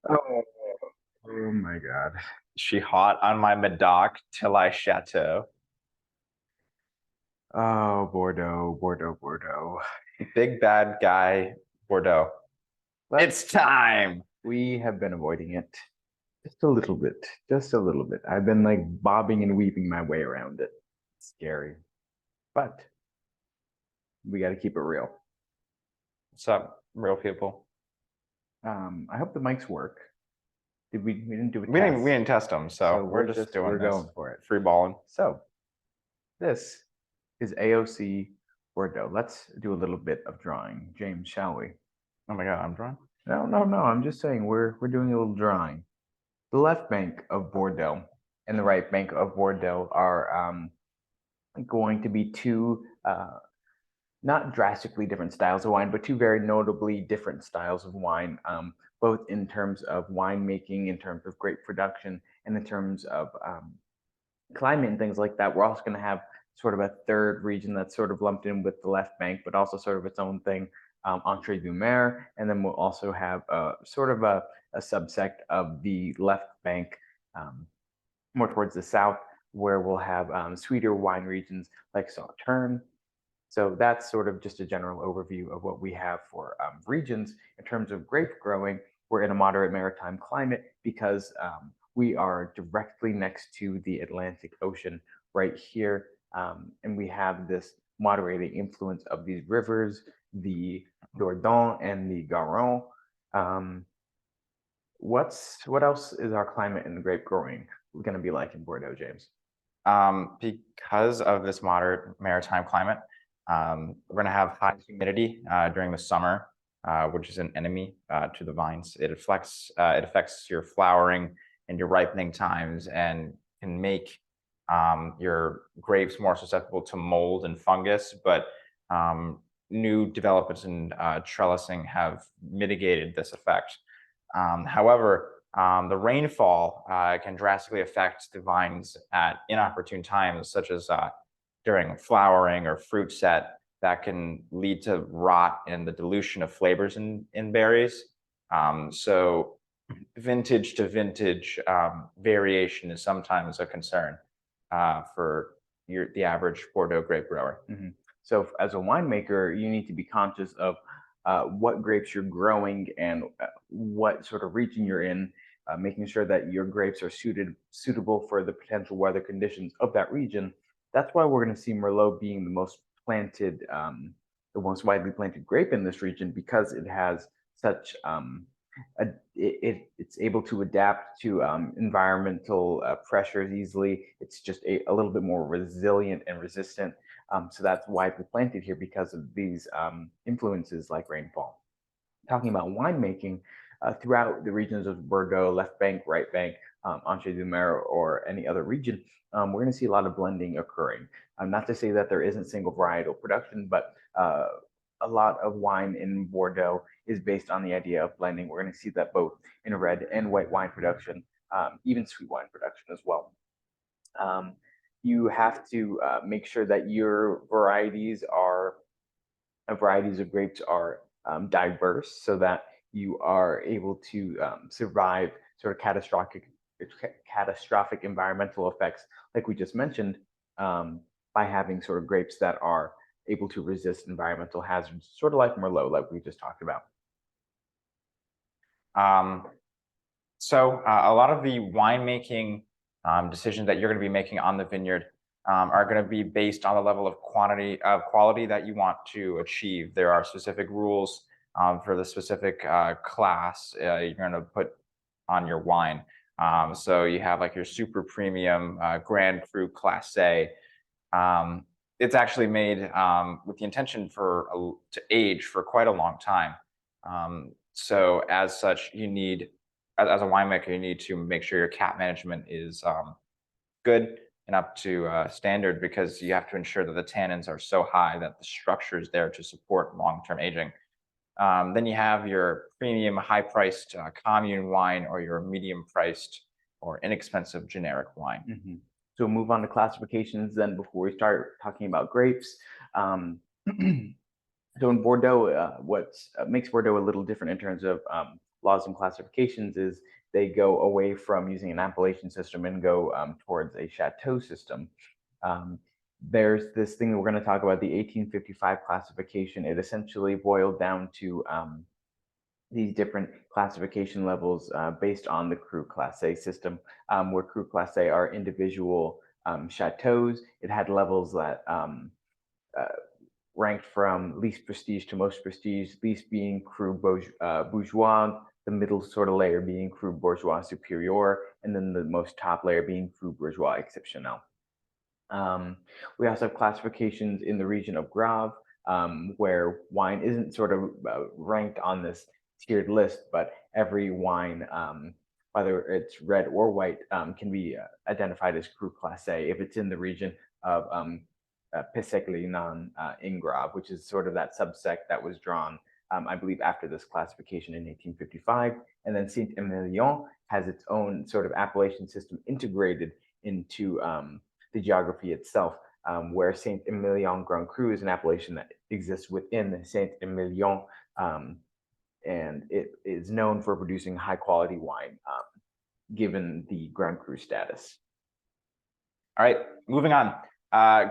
Oh, oh my God. She hot on my Medoc till I chateau. Oh, Bordeaux, Bordeaux, Bordeaux. Big bad guy, Bordeaux. But It's time. we have been avoiding it just a little bit, just a little bit. I've been like bobbing and weaving my way around it. It's scary, but we got to keep it real. What's up, real people? I hope the mics work. We didn't do a We test, didn't test them, so we're just doing we're this. going for it. Free balling. So this is AOC Bordeaux. Let's do a little bit of drawing, James, shall we? Oh my God, I'm drawing. No, no, no. I'm just saying we're doing a little drawing. The left bank of Bordeaux and the right bank of Bordeaux are going to be two not drastically different styles of wine, but two very notably different styles of wine, both in terms of winemaking, in terms of grape production, and in terms of climate and things like that. We're also going to have sort of a third region that's sort of lumped in with the left bank, but also sort of its own thing, Entre du Mer. And then we'll also have sort of a subsect of the left bank um, more towards the south, where we'll have sweeter wine regions like Sauternes. So that's sort of just a general overview of what we have for regions in terms of grape growing. We're in a moderate maritime climate because we are directly next to the Atlantic Ocean right here. And we have this moderating influence of these rivers, the Dordogne and the Garonne. Um, what else is our climate and grape growing going to be like in Bordeaux, James? Because of this moderate maritime climate, we're going to have high humidity during the summer, which is an enemy to the vines. It affects your flowering and your ripening times, and can make your grapes more susceptible to mold and fungus. But new developments in trellising have mitigated this effect. However, the rainfall can drastically affect the vines at inopportune times, such as during flowering or fruit set, that can lead to rot and the dilution of flavors in berries. So vintage to vintage variation is sometimes a concern for the average Bordeaux grape grower. Mm-hmm. So, as a winemaker, you need to be conscious of what grapes you're growing and what sort of region you're in, making sure that your grapes are suitable for the potential weather conditions of that region. That's why we're going to see Merlot being the most widely planted grape in this region, because it has such it's able to adapt to environmental pressures easily. It's just a little bit more resilient and resistant. So that's widely planted here because of these influences like rainfall. Talking about winemaking, throughout the regions of Bordeaux, left bank, right bank, Entre du Mer, or any other region, we're going to see a lot of blending occurring. Not to say that there isn't single varietal production, but a lot of wine in Bordeaux is based on the idea of blending. We're going to see that both in red and white wine production, even sweet wine production as well. Um, you have to make sure that your varieties of grapes are diverse, so that you are able to survive sort of catastrophic environmental effects, like we just mentioned, by having sort of grapes that are able to resist environmental hazards, sort of like Merlot, like we just talked about. Um, a lot of the winemaking decisions that you're going to be making on the vineyard are going to be based on the level of quality that you want to achieve. There are specific rules for the specific class you're going to put on your wine. So you have like your super premium Grand Cru Class A. It's actually made with the intention to age for quite a long time. So as such, as a winemaker, you need to make sure your cap management is good and up to standard, because you have to ensure that the tannins are so high that the structure is there to support long-term aging. Then you have your premium, high-priced commune wine, or your medium-priced or inexpensive generic wine. Mm-hmm. So we'll move on to classifications then before we start talking about grapes. So in Bordeaux, what makes Bordeaux a little different in terms of laws and classifications is they go away from using an appellation system and go towards a chateau system. There's this thing that we're going to talk about, the 1855 classification. It essentially boiled down to these different classification levels based on the Cru Classe system, where Cru Classe are individual chateaus. It had levels that uh, ranked from least prestige to most prestige, least being Cru Bourgeois, the middle sort of layer being Cru Bourgeois Superior, and then the most top layer being Cru Bourgeois Exceptionnel. We also have classifications in the region of Grave, where wine isn't sort of ranked on this tiered list, but every wine, whether it's red or white, can be identified as Cru Classe if it's in the region of Pessac-Léognan in Grave, which is sort of that subsect that was drawn, I believe, after this classification in 1855. And then Saint-Emilion has its own sort of appellation system integrated into the geography itself, where Saint-Emilion Grand Cru is an appellation that exists within Saint-Emilion, and it is known for producing high quality wine, given the Grand Cru status. All right, moving on.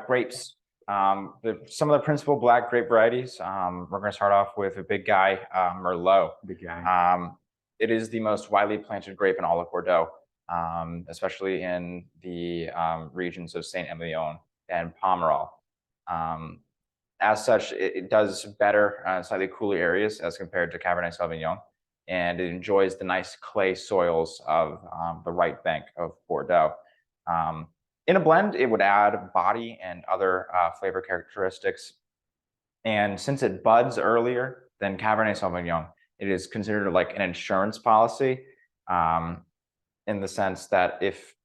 Grapes. Some of the principal black grape varieties. We're going to start off with a big guy, Merlot. Big guy. It is the most widely planted grape in all of Bordeaux, especially in the regions of Saint-Emilion and Pomerol. As such, it does better in slightly cooler areas as compared to Cabernet Sauvignon, and it enjoys the nice clay soils of the right bank of Bordeaux. In a blend, it would add body and other flavor characteristics. And since it buds earlier than Cabernet Sauvignon, it is considered like an insurance policy, in the sense that if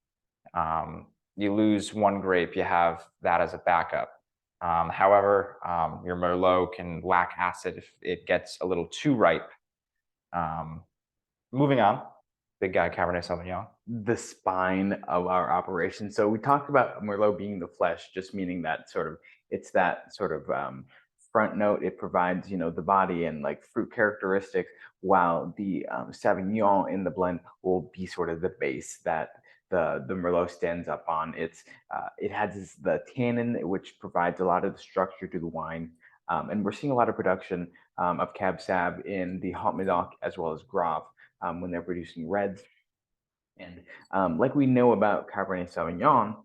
you lose one grape, you have that as a backup. However, your Merlot can lack acid if it gets a little too ripe. Moving on, big guy Cabernet Sauvignon. The spine of our operation. So we talked about Merlot being the flesh, just meaning that sort of it's that sort of front note. It provides, you know, the body and like fruit characteristics, while the Sauvignon in the blend will be sort of the base that the Merlot stands up on. It has the tannin, which provides a lot of the structure to the wine, and we're seeing a lot of production of Cab Sauv in the Haut-Médoc as well as Grave when they're producing reds. And like we know about Cabernet Sauvignon,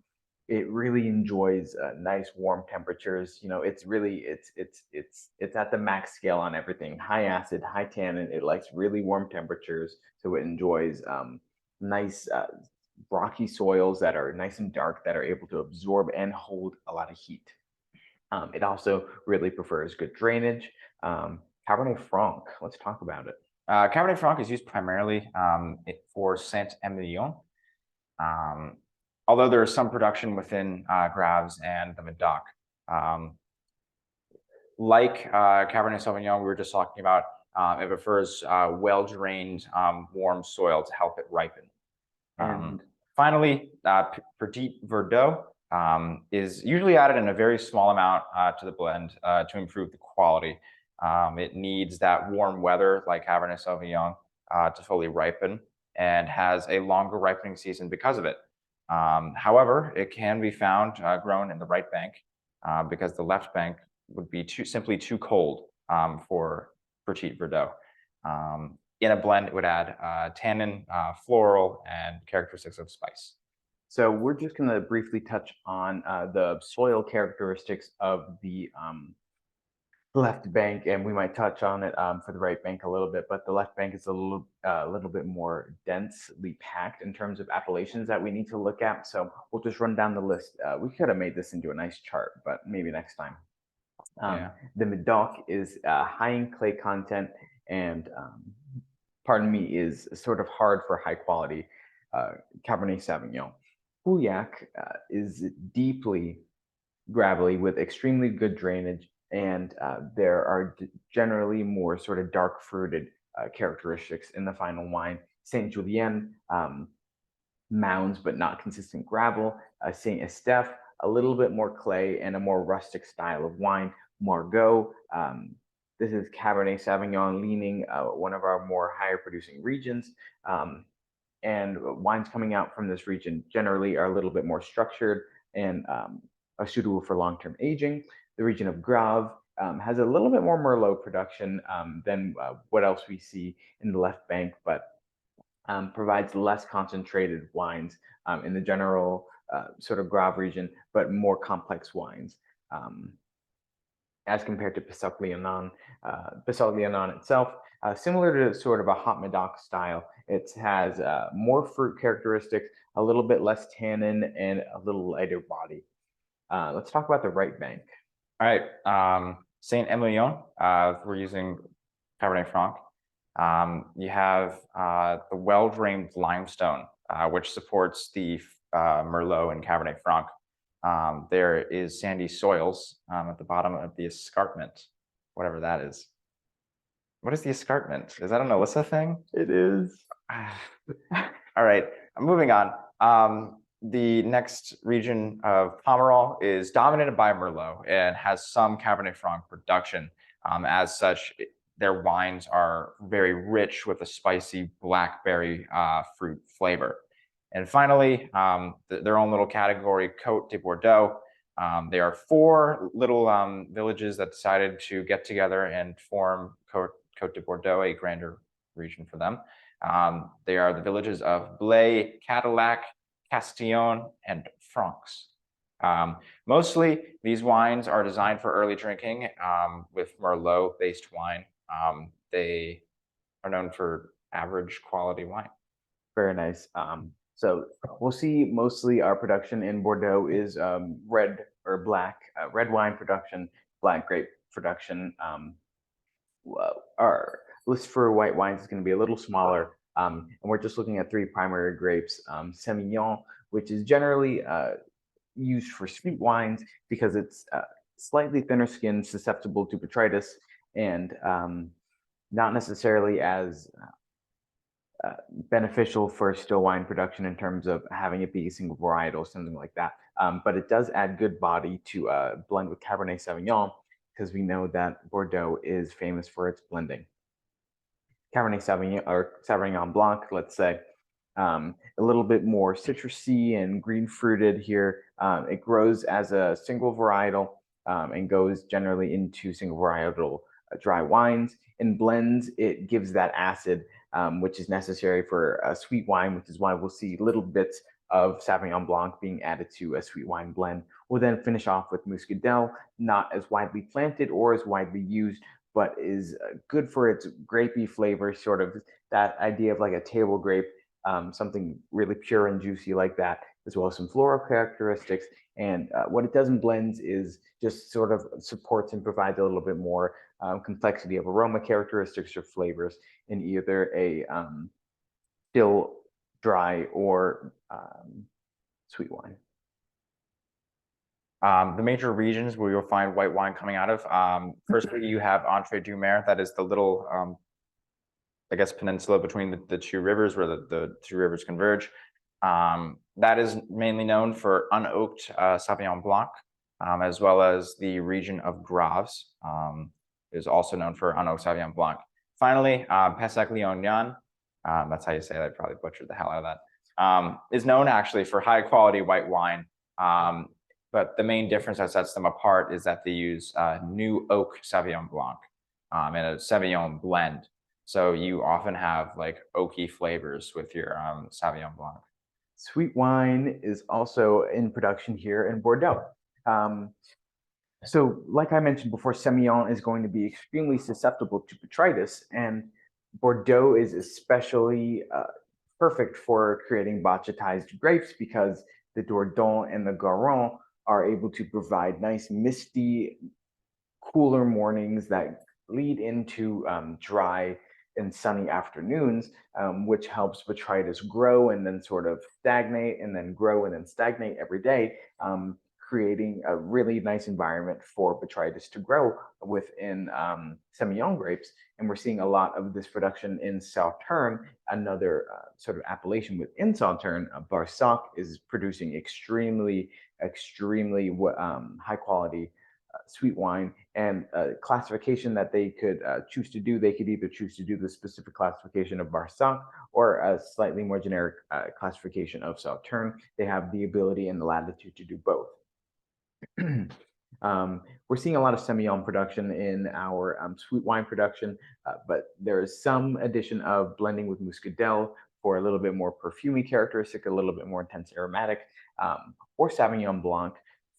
it really enjoys nice warm temperatures. You know, it's really it's at the max scale on everything. High acid, high tannin. It likes really warm temperatures, so it enjoys nice rocky soils that are nice and dark, that are able to absorb and hold a lot of heat. It also really prefers good drainage. Cabernet Franc. Let's talk about it. Cabernet Franc is used primarily for Saint-Emilion, although there is some production within Graves and the Médoc. Like Cabernet Sauvignon, we were just talking about, it prefers well-drained, warm soil to help it ripen. And finally, Petit Verdot is usually added in a very small amount to the blend to improve the quality. It needs that warm weather like Cabernet Sauvignon to fully ripen, and has a longer ripening season because of it. However, it can be found grown in the right bank because the left bank would be simply too cold for Petit Verdot. In a blend, it would add tannin, floral, and characteristics of spice. So we're just going to briefly touch on the soil characteristics of the left bank, and we might touch on it for the right bank a little bit, but the left bank is a little bit more densely packed in terms of appellations that we need to look at. So we'll just run down the list. We could have made this into a nice chart, but maybe next time. The Médoc is high in clay content, and pardon me, is sort of hard for high quality Cabernet Sauvignon. Pauillac is deeply gravelly with extremely good drainage, and there are generally more sort of dark fruited characteristics in the final wine. Saint Julien, mounds but not consistent gravel. Saint Estèphe, a little bit more clay and a more rustic style of wine. Margaux, This is Cabernet Sauvignon leaning, one of our more higher producing regions. And wines coming out from this region generally are a little bit more structured and are suitable for long-term aging. The region of Grave has a little bit more Merlot production than what else we see in the left bank, but provides less concentrated wines in the general sort of Grave region, but more complex wines. As compared to Pissarros-Léognan. Pissarros-Léognan itself, similar to sort of a Haut Medoc style, it has more fruit characteristics, a little bit less tannin, and a little lighter body. Let's talk about the right bank. All right, Saint-Emilion, we're using Cabernet Franc. You have the well-drained limestone, which supports the Merlot and Cabernet Franc. There is sandy soils at the bottom of the escarpment, whatever that is. What is the escarpment? Is that an Alyssa thing? It is. All right, moving on. The next region of Pomerol is dominated by Merlot and has some Cabernet Franc production. As such, their wines are very rich with a spicy blackberry fruit flavor. And finally, their own little category, Côte de Bordeaux. They are 4 little villages that decided to get together and form Côte de Bordeaux, a grander region for them. They are the villages of Blay, Cadillac, Castillon, and Francs. Mostly, these wines are designed for early drinking with Merlot-based wine. They are known for average quality wine. Very nice. So we'll see mostly our production in Bordeaux is red or black, red wine production, black grape production. Our list for white wines is going to be a little smaller. And we're just looking at 3 primary grapes. Semillon, which is generally used for sweet wines because it's slightly thinner skinned, susceptible to botrytis, and not necessarily as beneficial for still wine production in terms of having it be a single varietal or something like that. But it does add good body to blend with Cabernet Sauvignon because we know that Bordeaux is famous for its blending. Cabernet Sauvignon or Sauvignon Blanc, let's say, a little bit more citrusy and green fruited here. It grows as a single varietal and goes generally into single varietal dry wines. In blends, it gives that acid, which is necessary for a sweet wine, which is why we'll see little bits of Sauvignon Blanc being added to a sweet wine blend. We'll then finish off with Muscadel, not as widely planted or as widely used, but is good for its grapey flavor, sort of that idea of like a table grape, something really pure and juicy like that, as well as some floral characteristics. And what it does in blends is just sort of supports and provides a little bit more complexity of aroma characteristics or flavors in either a still, dry, or sweet wine. The major regions where you'll find white wine coming out of, firstly, you have Entre deux Mers, that is the little, I guess, peninsula between the 2 rivers where the 2 rivers converge. That is mainly known for unoaked Sauvignon Blanc, as well as the region of Graves is also known for unoaked Sauvignon Blanc. Finally, Pessac-Léognan, that's how you say it, I probably butchered the hell out of that, is known actually for high quality white wine. But the main difference that sets them apart is that they use new oak Sauvignon Blanc and a Sauvignon blend. So you often have like oaky flavors with your Sauvignon Blanc. Sweet wine is also in production here in Bordeaux. So like I mentioned before, Semillon is going to be extremely susceptible to botrytis, and Bordeaux is especially perfect for creating botrytized grapes because the Dordogne and the Garonne are able to provide nice misty, cooler mornings that lead into dry and sunny afternoons, which helps botrytis grow and then sort of stagnate and then grow and then stagnate every day, creating a really nice environment for botrytis to grow within Semillon grapes. And we're seeing a lot of this production in Sauternes, another sort of appellation within Sauternes. Barsac is producing extremely high quality sweet wine, and classification that they could choose to do. They could either choose to do the specific classification of Barsac or a slightly more generic classification of Sauterne. They have the ability and the latitude to do both. We're seeing a lot of Semillon production in our sweet wine production, but there is some addition of blending with Muscadel for a little bit more perfumey characteristic, a little bit more intense aromatic, or Sauvignon Blanc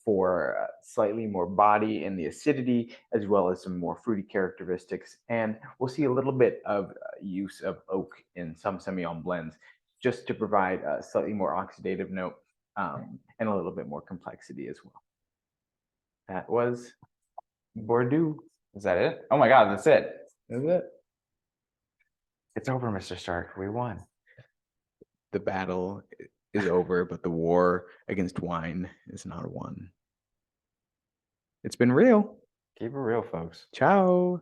for slightly more body and the acidity, as well as some more fruity characteristics. And we'll see a little bit of use of oak in some Semillon blends, just to provide a slightly more oxidative note and a little bit more complexity as well. That was Bordeaux. Is that it? Oh my God, that's it. That's it. It's over, Mr. Stark. We won. The battle is over, but the war against wine is not won. It's been real. Keep it real, folks. Ciao.